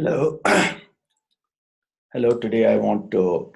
Hello. Hello. Today I want to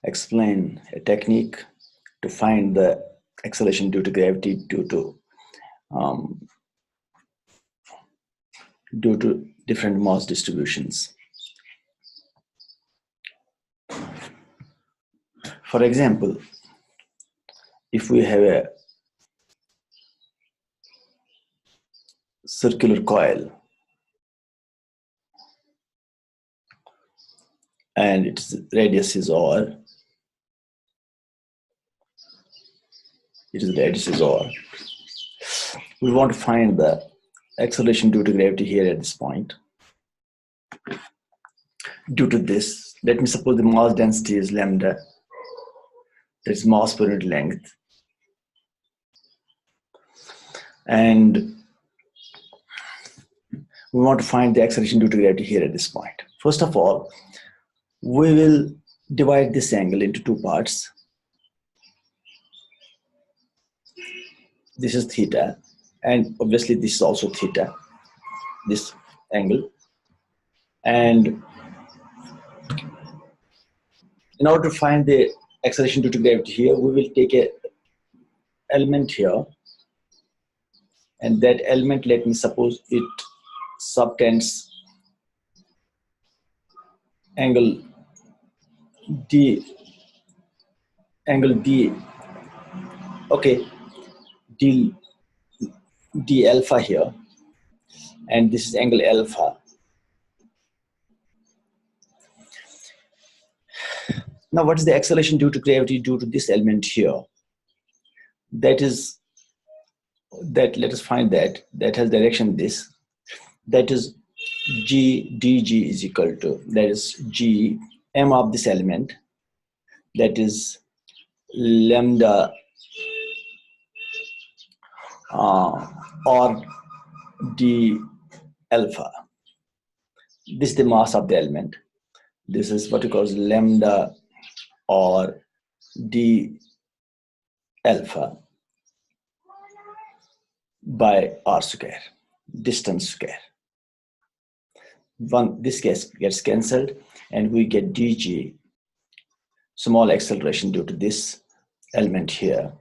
explain a technique to find the acceleration due to gravity um, due to different mass distributions. For example, if we have a circular coil and its radius is r, we want to find the acceleration due to gravity here at this point. Due to this, let me suppose the mass density is lambda, that's mass per unit length, and we want to find the acceleration due to gravity here at this point. First of all, we will divide this angle into two parts. This is theta, and obviously this is also theta, this angle. And in order to find the acceleration due to gravity here, we will take an element here, and that element, let me suppose it subtends angle D, okay, D alpha here, and this is angle alpha. Now, what is the acceleration due to gravity due to this element here? Let us find that has direction this. That is G dg is equal to, that is G m of this element, that is lambda or d alpha. This is the mass of the element. This is what we call lambda or d alpha by r square, distance square. This gets cancelled, and we get dg, small acceleration due to this element here,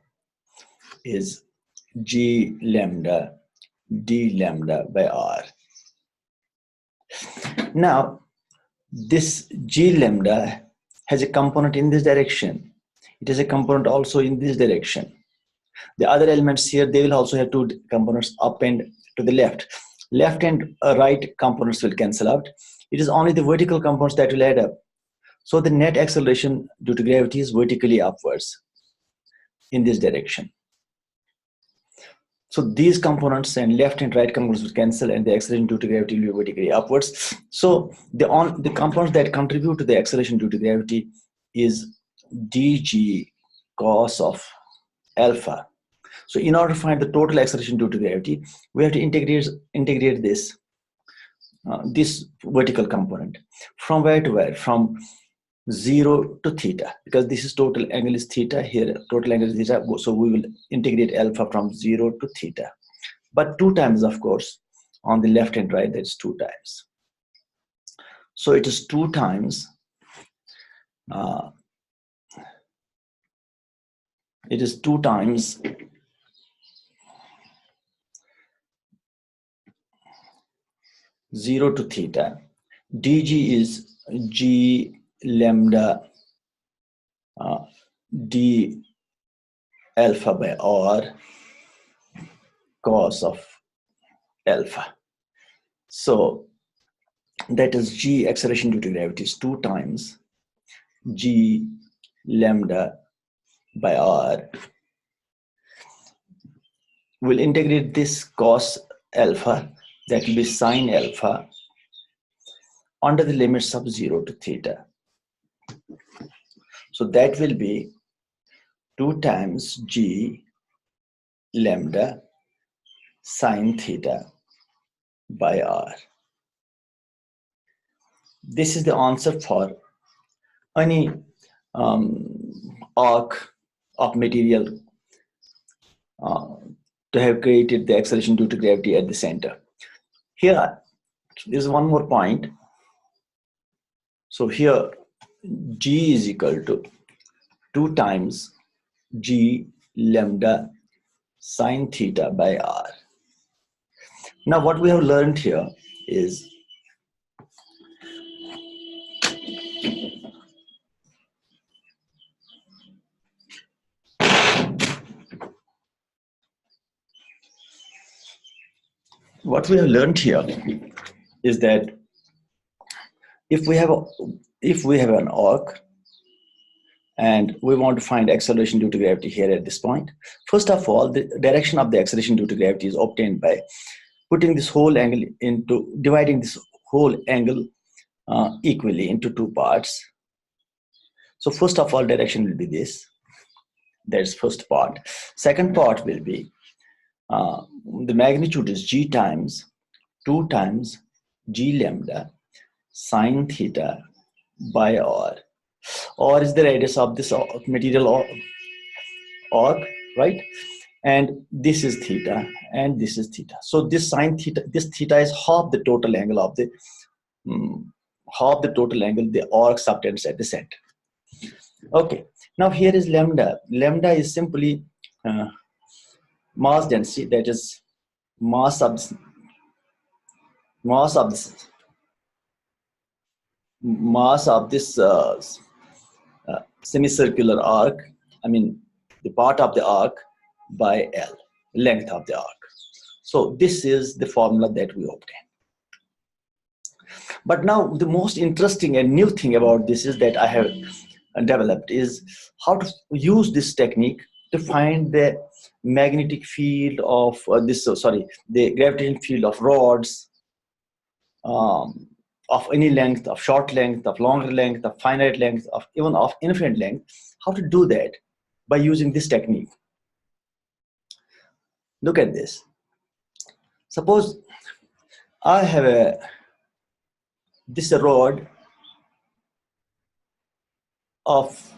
is g lambda d lambda by r. Now, this g lambda has a component in this direction. It has a component also in this direction. The other elements here, they will also have two components, up and to the left. Left and right components will cancel out. It is only the vertical components that will add up. So the net acceleration due to gravity is vertically upwards in this direction. So these components and left and right components will cancel, and the acceleration due to gravity will be vertically upwards. So the components that contribute to the acceleration due to gravity is dg cos of alpha. So in order to find the total acceleration due to gravity, we have to integrate this this vertical component. From where to where? From 0 to theta, because this is total angle is theta here, total angle is theta. So we will integrate alpha from 0 to theta, but 2 times, of course, on the left and right, that's 2 times. So it is 2 times it is 2 times 0 to theta. dg is g lambda d alpha by r cos of alpha. So that is g acceleration due to gravity is 2 times g lambda by r. We'll integrate this cos alpha, that will be sine alpha, under the limits of 0 to theta. So that will be 2 times g lambda sine theta by r. This is the answer for any arc of material to have created the acceleration due to gravity at the center. Here, There's one more point. So here G is equal to 2 times G lambda sine theta by R. Now what we have learned here is that if we have an arc and we want to find acceleration due to gravity here at this point, first of all, the direction of the acceleration due to gravity is obtained by putting this whole angle into dividing this whole angle equally into 2 parts. So first of all, direction will be this. That's first part. Second part will be the magnitude is G times 2 times G lambda sine theta by R. R is the radius of this material arc, right? And this is theta, and this is theta. So this sine theta, this theta is half the total angle of the the arc subtends at the center. Okay. Now here is lambda. Lambda is simply mass density, that is mass of this semicircular arc, I mean the part of the arc, by L, length of the arc. So this is the formula that we obtain. But now the most interesting and new thing about this is that I have developed is how to use this technique to find the magnetic field of the gravitational field of rods of any length, of short length, of longer length, of finite length, of even of infinite length. How to do that? By using this technique. Look at this. Suppose I have this rod of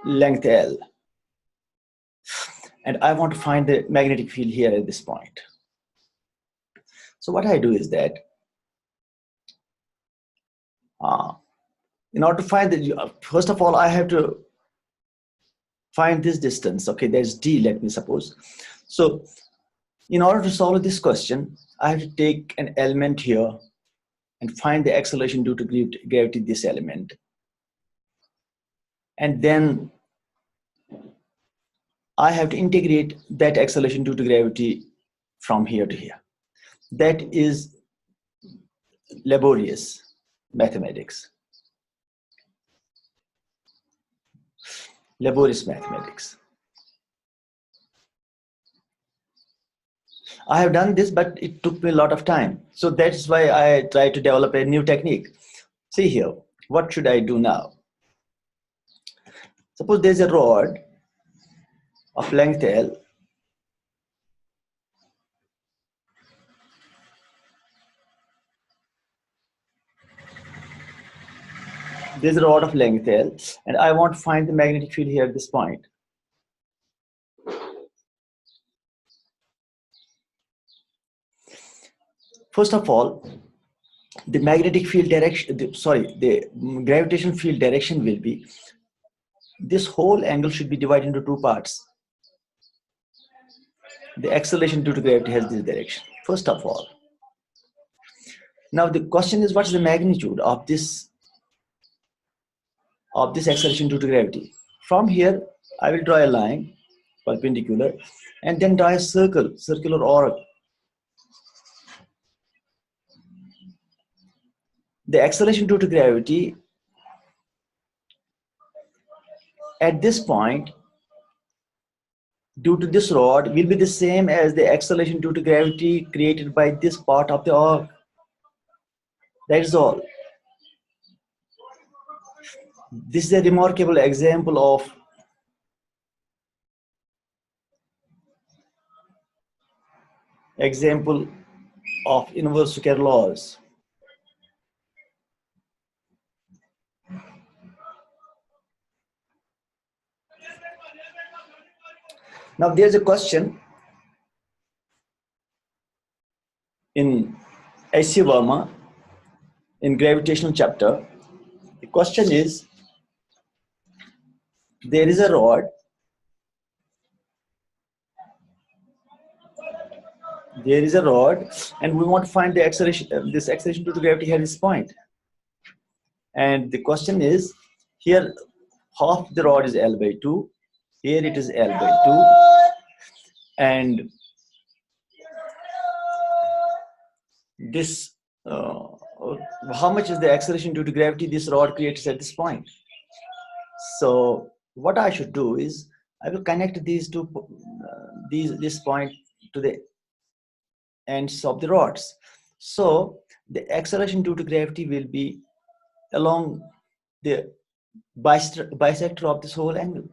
length L, and I want to find the magnetic field here at this point. So what I do is that in order to find first of all, I have to find this distance. Okay, there's D, let me suppose. So in order to solve this question, I have to take an element here and find the acceleration due to gravity, this element. And then I have to integrate that acceleration due to gravity from here to here. That is laborious mathematics. Laborious mathematics. I have done this, but it took me a lot of time. So that's why I try to develop a new technique. See here, what should I do now? Suppose there's a rod of length L. There's a rod of length L, and I want to find the magnetic field here at this point. First of all, the magnetic field direction, the gravitational field direction will be, this whole angle should be divided into 2 parts. The acceleration due to gravity has this direction, first of all. Now the question is, what's the magnitude of this acceleration due to gravity? From here, I will draw a line perpendicular and then draw a circular arc. The acceleration due to gravity at this point due to this rod will be the same as the acceleration due to gravity created by this part of the arc. That is all. This is a remarkable example of inverse square laws. Now there's a question in A.C. Verma in gravitational chapter. The question is, there is a rod, and we want to find the acceleration, this acceleration due to gravity at this point. And the question is, here half the rod is L by 2, here it is L by 2, and this how much is the acceleration due to gravity this rod creates at this point? So what I should do is I will connect these two this point to the ends of the rods. So the acceleration due to gravity will be along the bisector of this whole angle.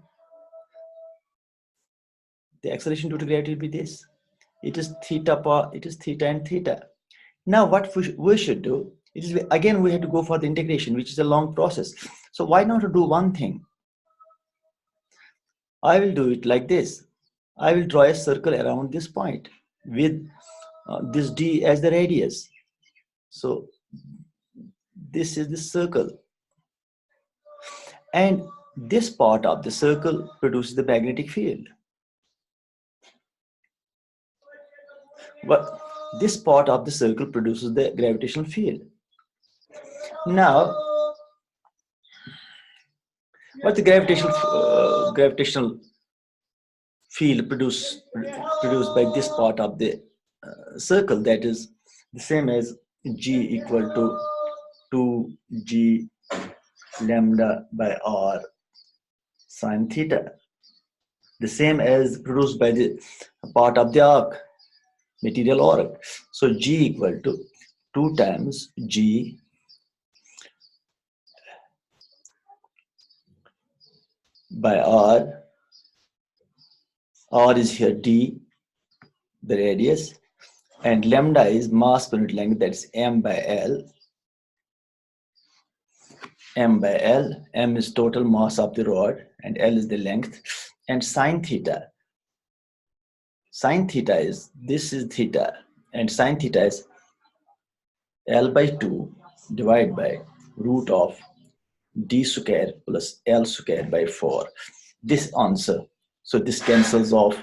The acceleration due to gravity will be this. It is theta and theta. Now what we should do, it is again we have to go for the integration, which is a long process. So why not do one thing? I will do it like this. I will draw a circle around this point with this d as the radius. So this is the circle, and this part of the circle produces the magnetic field. But this part of the circle produces the gravitational field. Now, what the gravitational field produced by this part of the circle, that is the same as G equal to 2G lambda by R sine theta, the same as produced by the part of the arc, material arc. So G equal to 2 times G by R. R is here D, the radius, and lambda is mass per unit length, that's M by L. M by L, M is total mass of the rod, and L is the length. And sine theta is, this is theta, and sine theta is L by 2 divided by root of D square plus L square by 4. This answer, so this cancels off,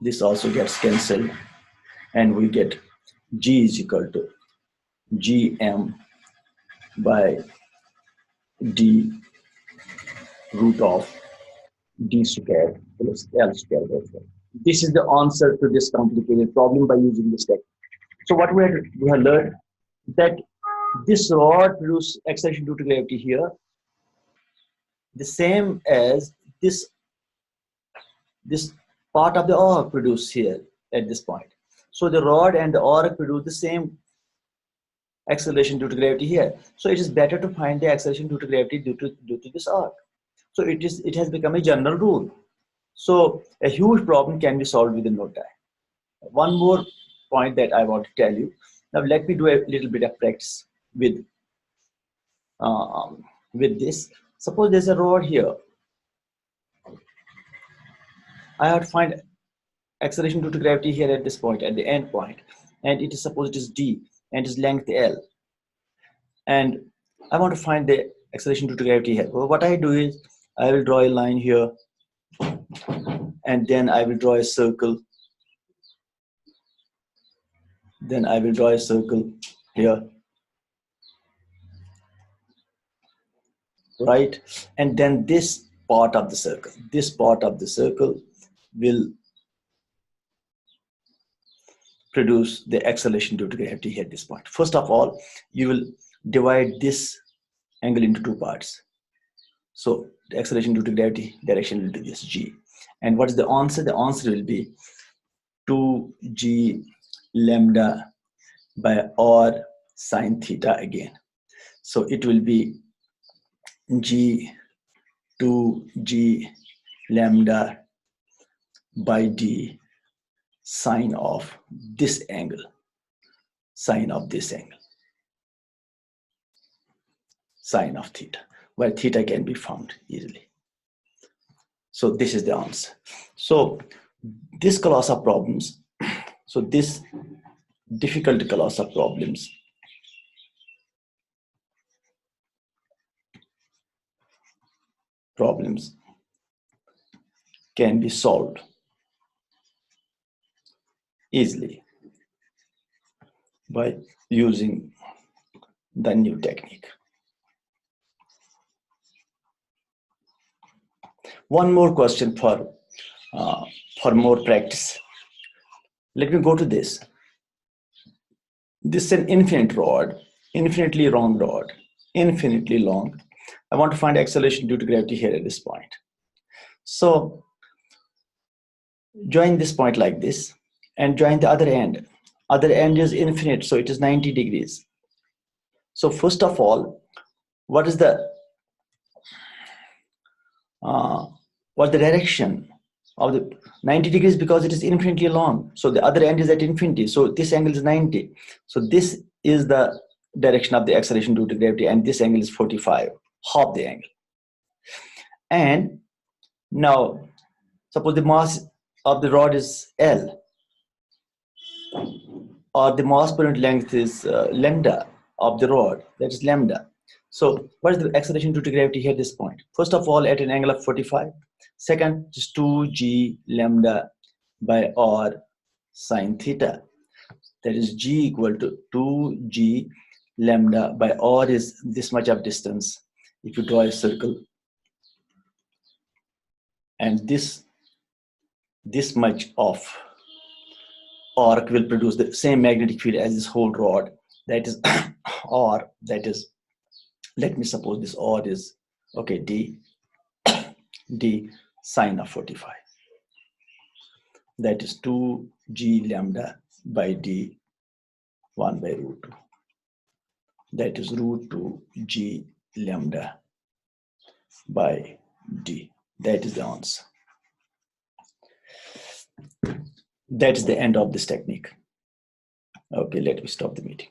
this also gets cancelled, and we get G is equal to Gm by D root of D square plus L square by 4. This is the answer to this complicated problem by using this technique. So what we have learned, that this rod produces acceleration due to gravity here, the same as this part of the arc produced here at this point. So the rod and the arc produce the same acceleration due to gravity here. So it is better to find the acceleration due to gravity due to this arc. So it has become a general rule. So a huge problem can be solved within no time. One more point that I want to tell you. Now let me do a little bit of practice with this. Suppose there's a rod here. I have to find acceleration due to gravity here at this point, at the end point, and it is suppose it is D and its length L, and I want to find the acceleration due to gravity here. Well, what I do is I will draw a line here, and then I will draw a circle. Then I will draw a circle here, right? And then this part of the circle will produce the acceleration due to gravity here at this point. First of all, you will divide this angle into two parts. So the acceleration due to gravity direction will be this G. And what is the answer? The answer will be 2G lambda by R sine theta again. So it will be G 2G lambda by D sine of this angle, sine of theta, where theta can be found easily. So this is the answer. So this class of problems, so this difficult class of problems problems can be solved easily by using the new technique. One more question for more practice. Let me go to this. This is an infinite rod, infinitely long rod, infinitely long. I want to find acceleration due to gravity here at this point. So join this point like this and join the other end. Other end is infinite, so it is 90 degrees. So first of all, what is the direction of the 90 degrees? Because it is infinitely long, so the other end is at infinity, so this angle is 90. So this is the direction of the acceleration due to gravity, and this angle is 45, half the angle. And now suppose the mass of the rod is L, or the mass per unit length is lambda of the rod, that is lambda. So what is the acceleration due to gravity here at this point? First of all, at an angle of 45. Second is 2g lambda by r sine theta. That is g equal to 2g lambda by r is this much of distance. If you draw a circle, and this much of arc will produce the same magnetic field as this whole rod. That is r, that is, let me suppose this r is, okay, d sine of 45. That is 2g lambda by d 1 by root 2. That is root 2 g lambda by d. That is the answer. That is the end of this technique. Okay, let me stop the meeting.